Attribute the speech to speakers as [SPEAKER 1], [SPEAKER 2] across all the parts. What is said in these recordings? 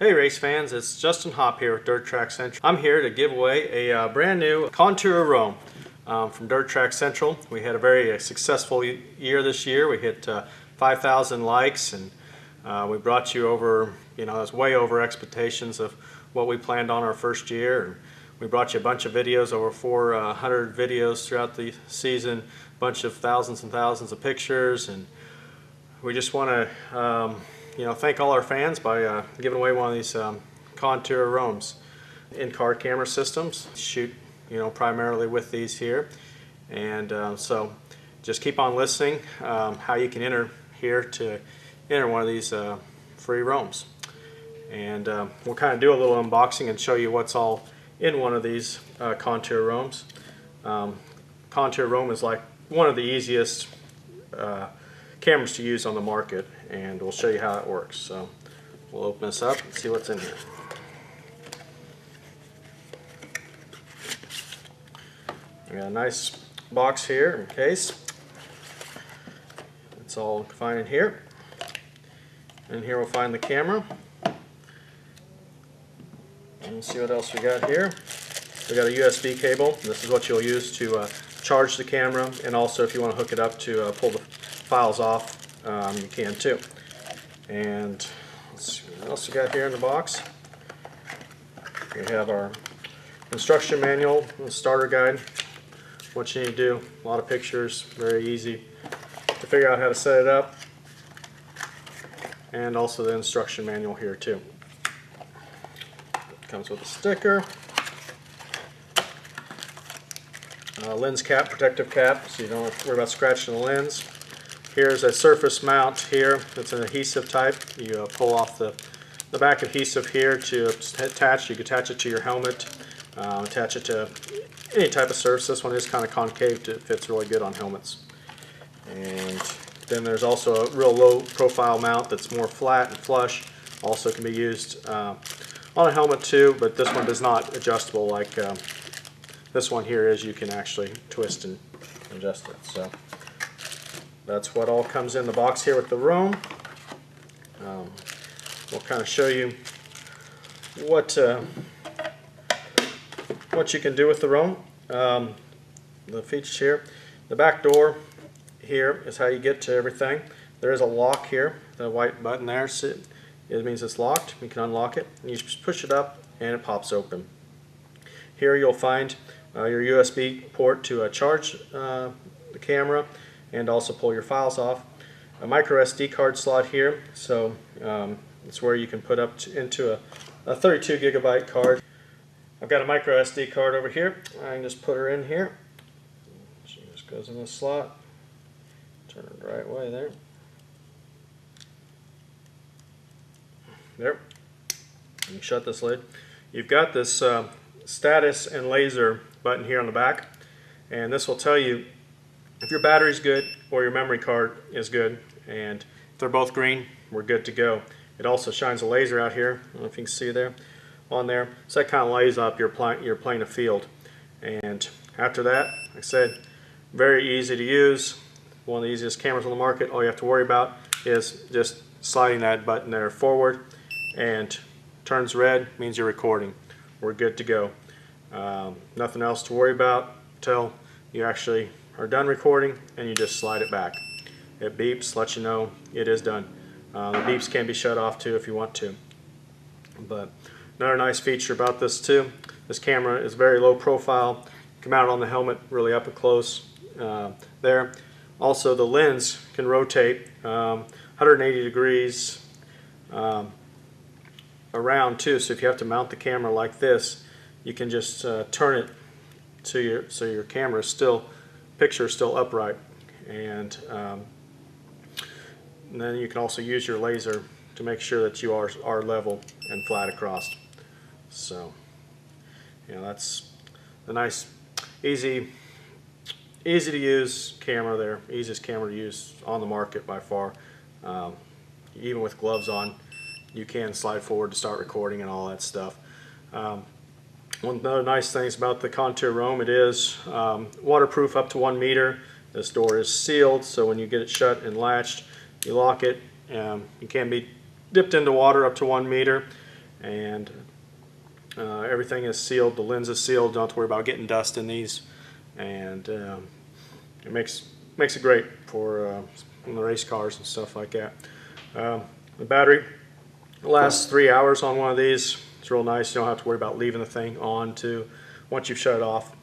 [SPEAKER 1] Hey race fans, it's Justin Hopp here with Dirt Track Central. I'm here to give away a brand new Contour Rome from Dirt Track Central. We had a very successful year this year. We hit 5,000 likes and we brought you over, that's way over expectations of what we planned on our first year. And we brought you a bunch of videos, over 400 videos throughout the season, a bunch of thousands and thousands of pictures, and we just want to thank all our fans by giving away one of these Contour Romes. In-car camera systems, shoot primarily with these here, and so just keep on listening how you can enter here to enter one of these free Romes. And we'll kind of do a little unboxing and show you what's all in one of these Contour Romes. Contour Rome is like one of the easiest cameras to use on the market, and we'll show you how it works. So we'll open this up and see what's in here. We got a nice box here in case. It's all confined in here. And here we'll find the camera. And see what else we got here. We got a USB cable. This is what you'll use to charge the camera, and also if you want to hook it up to pull the files off, you can too. And let's see what else we got here in the box. We have our instruction manual, the starter guide, what you need to do, a lot of pictures, very easy to figure out how to set it up, and also the instruction manual here too. It comes with a sticker, a lens cap, protective cap, so you don't have to worry about scratching the lens. Here's a surface mount here. It's an adhesive type. You pull off the back adhesive here to attach. You can attach it to your helmet, attach it to any type of surface. This one is kind of concave. It fits really good on helmets. And then there's also a real low profile mount that's more flat and flush. Also can be used on a helmet too, but this one is not adjustable like this one here is. You can actually twist and adjust it. So that's what all comes in the box here with the Rome. We'll kind of show you what you can do with the Rome. The features here. The back door here is how you get to everything. There is a lock here, the white button there. So it means it's locked. You can unlock it. And you just push it up and it pops open. Here you'll find your USB port to charge the camera and also pull your files off. A micro SD card slot here, so it's where you can put up into a 32 gigabyte card. I've got a micro SD card over here. I can just put her in here. She just goes in the slot. Turn it the right way there. There. You can shut this lid. You've got this status and laser button here on the back, and this will tell you if your battery's good or your memory card is good, and if they're both green, we're good to go. It also shines a laser out here. I don't know if you can see there, on there. So that kind of lights up your plane of field. And after that, like I said, very easy to use. One of the easiest cameras on the market. All you have to worry about is just sliding that button there forward, and turns red means you're recording. We're good to go. Nothing else to worry about until you actually are done recording, and you just slide it back. It beeps, lets you know it is done. The beeps can be shut off too if you want to. But another nice feature about this too, this camera is very low profile. You can mount it on the helmet really up and close there. Also the lens can rotate 180 degrees around too, so if you have to mount the camera like this, you can just turn it to so your camera is still, picture is still upright, and then you can also use your laser to make sure that you are level and flat across. So that's a nice, easy to use camera there. Easiest camera to use on the market by far. Even with gloves on, you can slide forward to start recording and all that stuff. One of the nice things about the Contour Rome, it is waterproof up to 1 meter. This door is sealed, so when you get it shut and latched, you lock it. It can be dipped into water up to 1 meter, and everything is sealed. The lens is sealed. Don't have to worry about getting dust in these, and it makes it great for the race cars and stuff like that. The battery lasts 3 hours on one of these. It's real nice. You don't have to worry about leaving the thing on to once you've shut it off.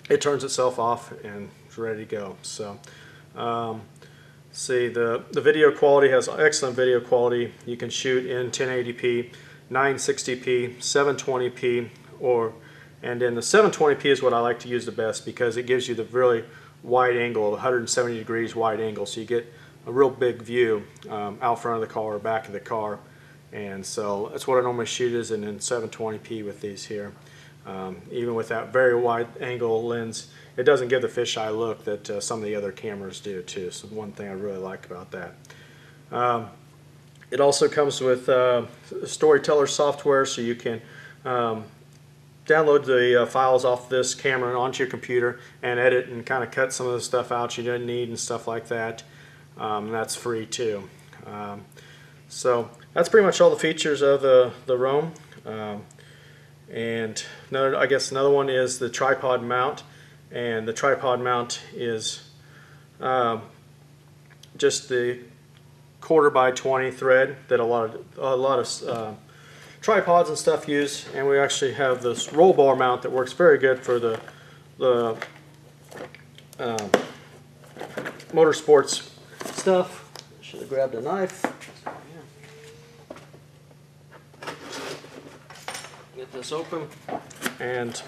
[SPEAKER 1] It turns itself off and it's ready to go. So see, the video quality has excellent video quality. You can shoot in 1080p, 960p, 720p, and then the 720p is what I like to use the best because it gives you the really wide angle, 170 degrees wide angle, so you get a real big view out front of the car or back of the car. And so that's what I normally shoot is in 720p with these here. Even with that very wide angle lens, it doesn't give the fisheye look that some of the other cameras do too. So one thing I really like about that. It also comes with Storyteller software, so you can download the files off this camera onto your computer and edit and kind of cut some of the stuff out you don't need and stuff like that. That's free too. So that's pretty much all the features of the Roam. And I guess another one is the tripod mount, and the tripod mount is just the 1/4x20 thread that a lot of tripods and stuff use, and we actually have this roll bar mount that works very good for the motorsports stuff. Should have grabbed a knife. Get this open, and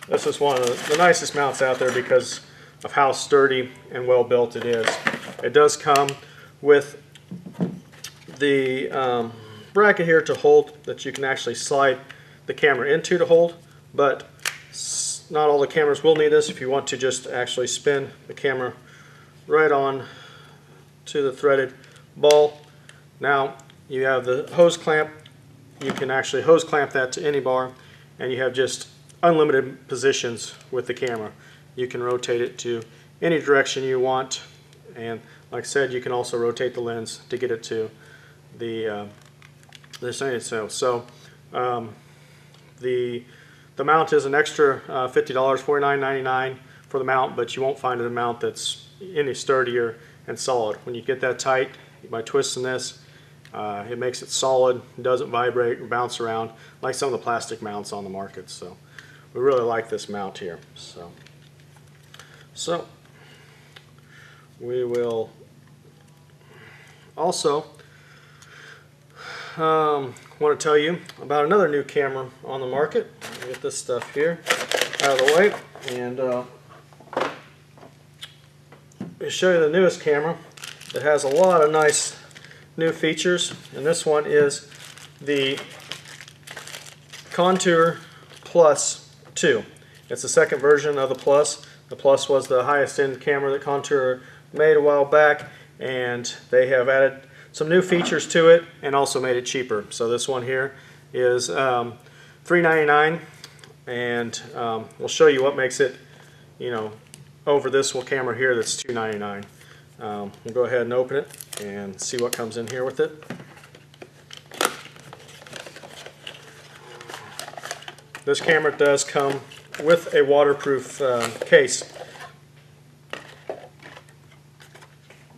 [SPEAKER 1] this is one of the nicest mounts out there because of how sturdy and well built it is. It does come with the bracket here to hold that you can actually slide the camera into to hold, but not all the cameras will need this. If you want to just actually spin the camera right on to the threaded ball. Now you have the hose clamp. You can actually hose clamp that to any bar, and you have just unlimited positions with the camera. You can rotate it to any direction you want, and like I said, you can also rotate the lens to get it to the itself. So the mount is an extra $50, $49.99 for the mount, but you won't find a mount that's any sturdier and solid. When you get that tight by twisting this, it makes it solid, doesn't vibrate or bounce around like some of the plastic mounts on the market. So we really like this mount here. So we will also want to tell you about another new camera on the market. Get this stuff here out of the way, and I'll show you the newest camera that has a lot of nice new features, and this one is the Contour Plus 2. It's the second version of the Plus. The Plus was the highest end camera that Contour made a while back, and they have added some new features to it and also made it cheaper. So this one here is $399, and we'll show you what makes it, over this camera here that's $299. We'll go ahead and open it and see what comes in here with it. This camera does come with a waterproof case.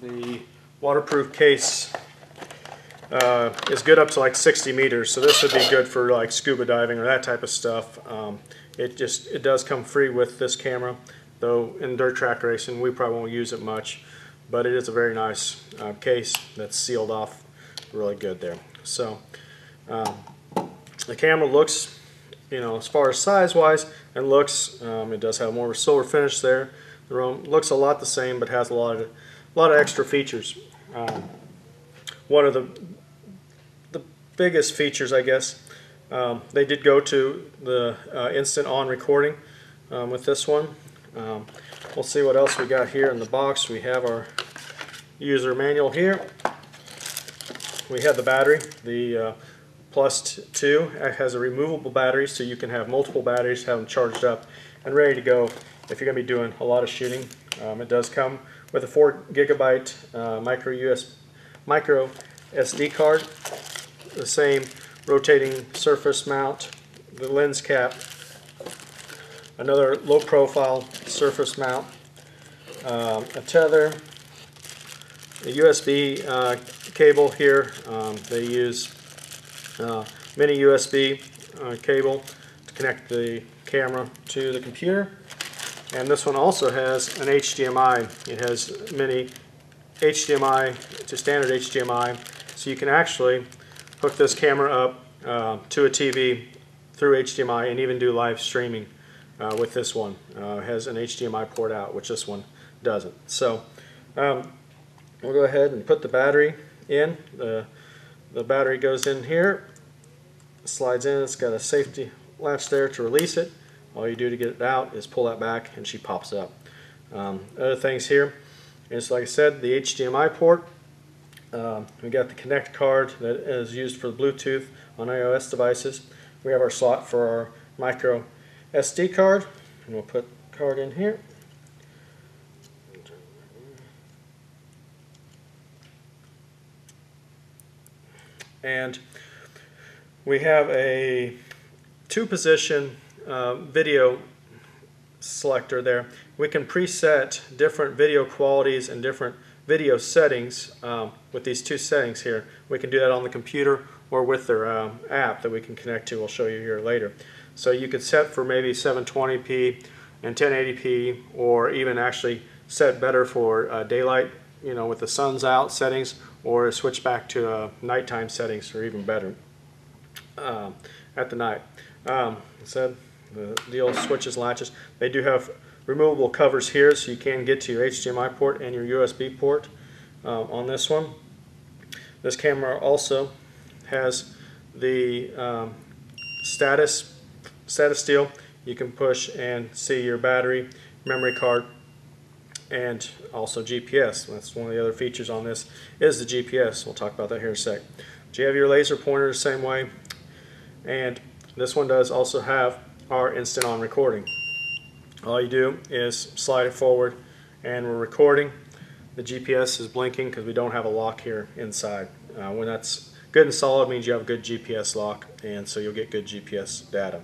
[SPEAKER 1] The waterproof case is good up to like 60 meters, so this would be good for like scuba diving or that type of stuff. It does come free with this camera, though in dirt track racing we probably won't use it much, but it is a very nice case that's sealed off really good there. So the camera looks, as far as size wise and looks, it does have more of a silver finish there. The Roam looks a lot the same, but has a lot of extra features. One of the biggest features, I guess, they did go to the instant on recording with this one. We'll see what else we got here in the box. We have our user manual here. We have the battery. The Plus 2 has a removable battery, so you can have multiple batteries, have them charged up and ready to go if you're going to be doing a lot of shooting. It does come with a 4 gigabyte micro SD card, the same rotating surface mount, the lens cap, another low profile surface mount, a tether, a USB cable here. They use mini USB cable to connect the camera to the computer. And this one also has an HDMI. It has mini HDMI to standard HDMI, so you can actually hook this camera up to a TV through HDMI and even do live streaming with this one. It has an HDMI port out, which this one doesn't. So we'll go ahead and put the battery in. The battery goes in here, slides in. It's got a safety latch there to release it. All you do to get it out is pull that back and she pops up. Other things here is, like I said, the HDMI port. We got the Connect card that is used for Bluetooth on iOS devices. We have our slot for our micro SD card, and we'll put the card in here. And we have a two-position video selector there. We can preset different video qualities and different video settings with these two settings here. We can do that on the computer or with their app that we can connect to. We'll show you here later. So you could set for maybe 720p and 1080p, or even actually set better for daylight, you know, with the sun's out settings, or switch back to nighttime settings, or even better at the night. Said the deal switches, latches. They do have removable covers here, so you can get to your HDMI port and your USB port on this one. This camera also has the status deal. You can push and see your battery, memory card, and also GPS. That's one of the other features on this is the GPS. We'll talk about that here in a sec. But you have your laser pointer the same way, and this one does also have our instant on recording. All you do is slide it forward and we're recording. The GPS is blinking because we don't have a lock here inside. When that's good and solid, means you have a good GPS lock, and so you'll get good GPS data.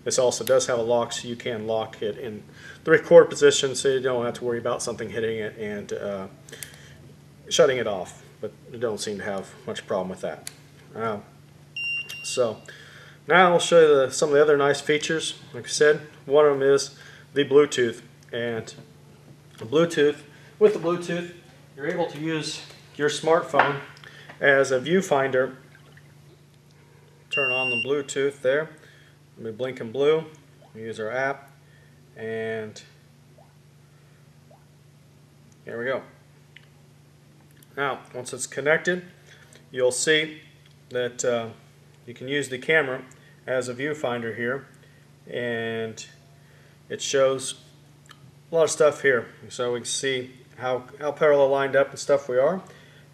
[SPEAKER 1] This also does have a lock, so you can lock it in the record position, so you don't have to worry about something hitting it and shutting it off. But you don't seem to have much problem with that. So now I'll show you some of the other nice features. Like I said, one of them is the Bluetooth. And with the Bluetooth, you're able to use your smartphone as a viewfinder. Turn on the Bluetooth there. Let me blink in blue. We use our app, and here we go. Now, once it's connected, you'll see that you can use the camera as a viewfinder here, and it shows a lot of stuff here. So we can see how parallel lined up and stuff we are,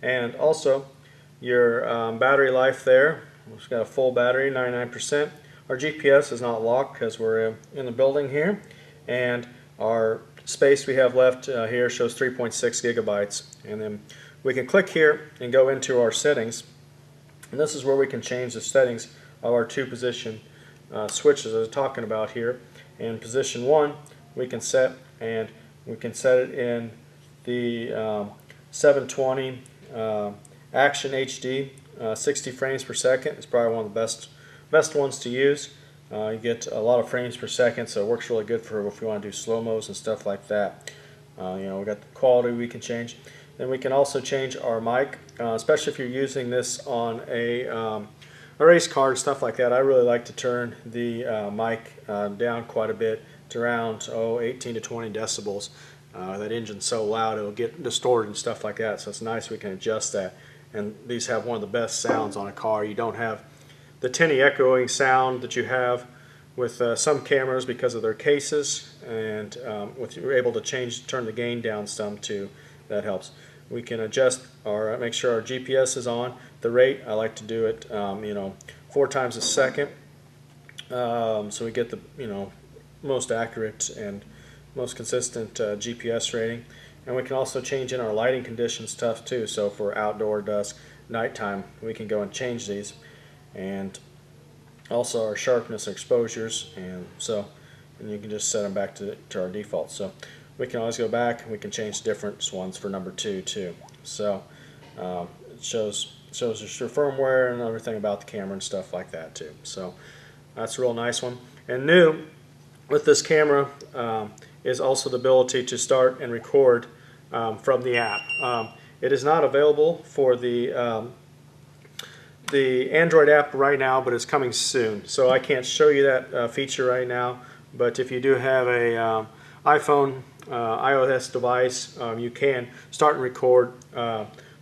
[SPEAKER 1] and also your battery life there. We've got a full battery, 99%. Our GPS is not locked because we're in the building here, and our space we have left here shows 3.6 gigabytes. And then we can click here and go into our settings, and this is where we can change the settings of our two position switches I was talking about here. In position 1, we can set it in the 720 Action HD, 60 frames per second. It's probably one of the best ones to use. You get a lot of frames per second, so it works really good for if you want to do slow-mos and stuff like that. You know, we got the quality we can change. Then we can also change our mic, especially if you're using this on a race car and stuff like that. I really like to turn the mic down quite a bit to around 18 to 20 decibels. That engine's so loud it'll get distorted and stuff like that, so it's nice we can adjust that. And these have one of the best sounds on a car. You don't have the tinny echoing sound that you have with some cameras because of their cases, and you're able to turn the gain down some too. That helps. We can adjust make sure our GPS is on. The rate, I like to do it 4 times a second, so we get the most accurate and most consistent GPS rating. And we can also change in our lighting conditions stuff too. So for outdoor, dusk, nighttime, we can go and change these. and also our sharpness and exposures, and you can just set them back to our default. So we can always go back and we can change different ones for number 2 too. So it shows us your firmware and everything about the camera and stuff like that too. So that's a real nice one. And new with this camera is also the ability to start and record from the app. It is not available for the Android app right now, but it's coming soon. So I can't show you that feature right now, but if you do have a iPhone iOS device, you can start and record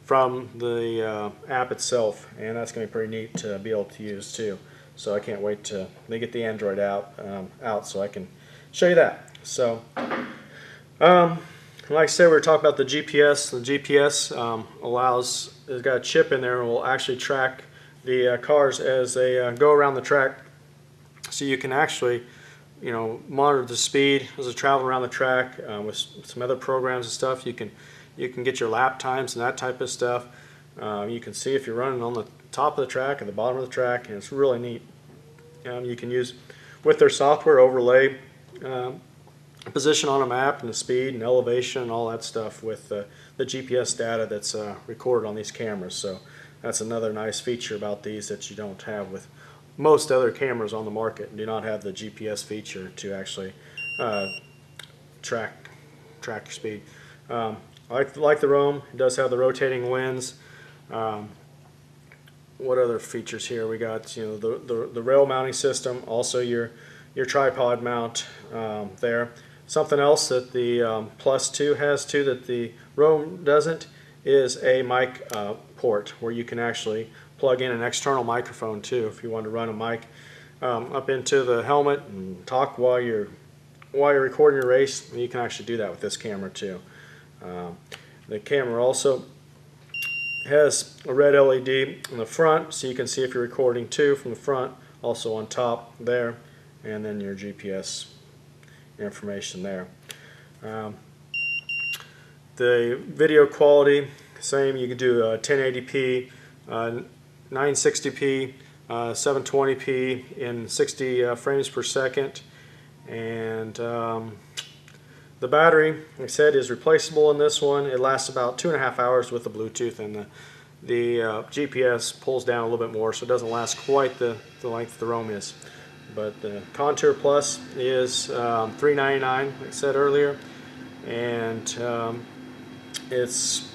[SPEAKER 1] from the app itself, and that's going to be pretty neat to be able to use too. So I can't wait to get the Android out so I can show you that. So like I said, we were talking about the GPS. The GPS has got a chip in there and will actually track the cars as they go around the track, so you can actually monitor the speed as they travel around the track with some other programs and stuff. You can get your lap times and that type of stuff. You can see if you're running on the top of the track or the bottom of the track, and it's really neat. You can use with their software overlay position on a map and the speed and elevation and all that stuff with the GPS data that's recorded on these cameras. So that's another nice feature about these that you don't have with most other cameras on the market. Do not have the GPS feature to actually track your speed. I like the Roam. It does have the rotating lens. What other features here? We got the rail mounting system, also your tripod mount there. Something else that the Plus 2 has too that the Roam doesn't is a mic port where you can actually plug in an external microphone too if you want to run a mic up into the helmet and talk while you're recording your race. You can actually do that with this camera too. The camera also has a red LED in the front, so you can see if you're recording too from the front, also on top there, and then your GPS information there. The video quality, same. You can do 1080p, 960p, 720p in 60 frames per second, and the battery, like I said, is replaceable in this one. It lasts about 2.5 hours with the Bluetooth, and the GPS pulls down a little bit more, so it doesn't last quite the length the Roam is. But the Contour Plus is $399, like I said earlier, and it's,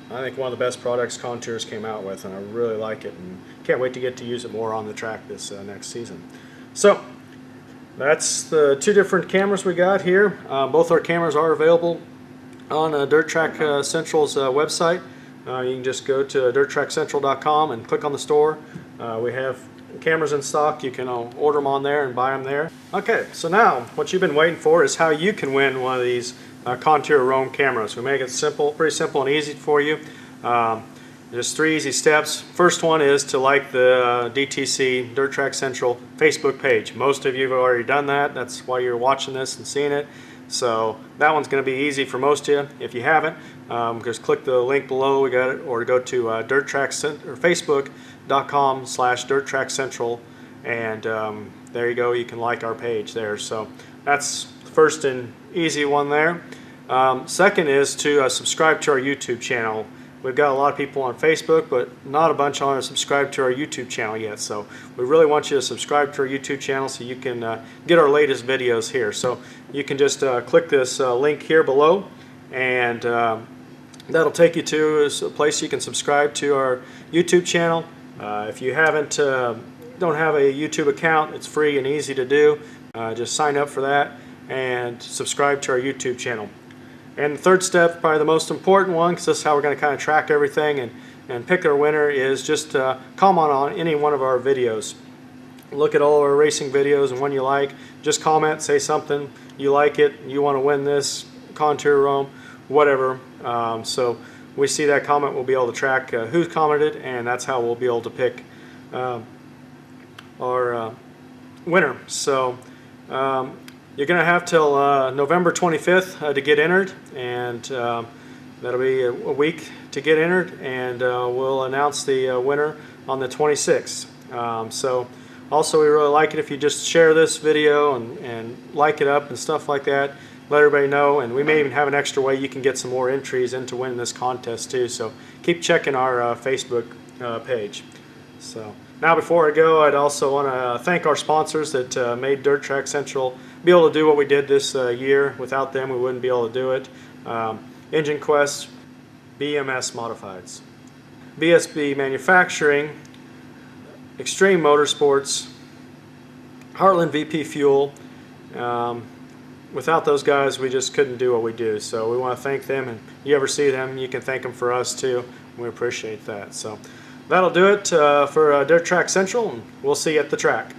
[SPEAKER 1] I think, one of the best products Contours came out with, and I really like it, and can't wait to get to use it more on the track this next season. So that's the 2 different cameras we got here. Both our cameras are available on Dirt Track Central's website. You can just go to dirttrackcentral.com and click on the store. We have cameras in stock. You can order them on there and buy them there. Okay, so now what you've been waiting for is how you can win one of these Contour Roam cameras. We make it simple, pretty simple and easy for you. Just 3 easy steps. First one is to like the DTC Dirt Track Central Facebook page. Most of you have already done that. That's why you're watching this and seeing it. So that one's going to be easy for most of you. If you haven't, just click the link below. We got it, or go to facebook.com/DirtTrackCentral, and there you go. You can like our page there. So that's the first and easy one there. Second is to subscribe to our YouTube channel. We've got a lot of people on Facebook, but not a bunch on subscribe to our YouTube channel yet. So we really want you to subscribe to our YouTube channel so you can get our latest videos here. So you can just click this link here below, and that'll take you to a place you can subscribe to our YouTube channel. If you don't have a YouTube account, it's free and easy to do. Just sign up for that and subscribe to our YouTube channel. And the third step, probably the most important one, because this is how we're going to kind of track everything and pick our winner, is just comment on any one of our videos. Look at all of our racing videos, and one you like, just comment, say something, you like it, you want to win this Contour Roam, whatever. So we see that comment, we'll be able to track who's commented, and that's how we'll be able to pick our winner. So you're going to have till November 25th to get entered, and that'll be a week to get entered, and we'll announce the winner on the 26th. So also we really like it if you just share this video and like it up and stuff like that. Let everybody know, and we may even have an extra way you can get some more entries into winning this contest too. So keep checking our Facebook page. So now before I go, I'd also want to thank our sponsors that made Dirt Track Central be able to do what we did this year. Without them, we wouldn't be able to do it. Engine Quest, BMS Modifieds, BSB Manufacturing, Extreme Motorsports, Heartland VP Fuel. Without those guys, we just couldn't do what we do. So we want to thank them, and you ever see them, you can thank them for us too. We appreciate that. So that'll do it for Dirt Track Central, and we'll see you at the track.